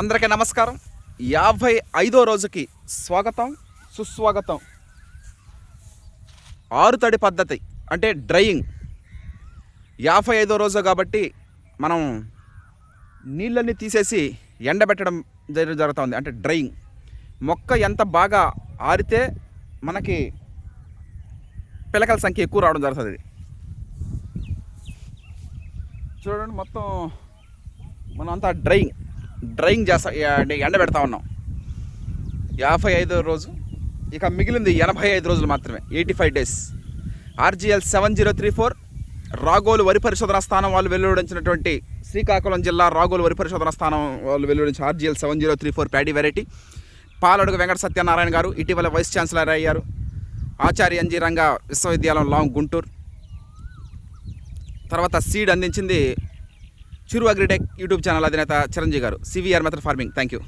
అందరికీ నమస్కారం. 55వ రోజుకి స్వాగతం, సుస్వాగతం. ఆరుతడి పద్ధతి అంటే డ్రైయింగ్. 55వ రోజు కాబట్టి మనం నీళ్ళన్నీ తీసేసి ఎండబెట్టడం జరుగుతుంది, అంటే డ్రైయింగ్. మొక్క ఎంత బాగా ఆరితే మనకి పిలకల సంఖ్య ఎక్కువ రావడం జరుగుతుంది. చూడండి, మొత్తం మనం అంతా డ్రైయింగ్ చేస్తా, ఎండబెడతా ఉన్నాం. 55వ రోజు, ఇక మిగిలింది 85 రోజులు మాత్రమే, 85 డేస్. RGL 7034 రాగోలు వరి పరిశోధన స్థానం వాళ్ళు వెలువడించినటువంటి, శ్రీకాకుళం జిల్లా రాగోలు వరి పరిశోధన స్థానం వాళ్ళు వెలువడించిన RGL 7034 paddy variety. Paladugu Venkata Satyanarayana గారు ఇటీవల వైస్ ఛాన్సలర్ అయ్యారు. ఆచార్య NG రంగా విశ్వవిద్యాలయం లాంగ్ గుంటూరు. తర్వాత సీడ్ అందించింది చిరు అగ్రిటెక్ యూట్యూబ్ ఛానల్ అధినేత చిరంజీవి గారు. CVR method farming. Thank you.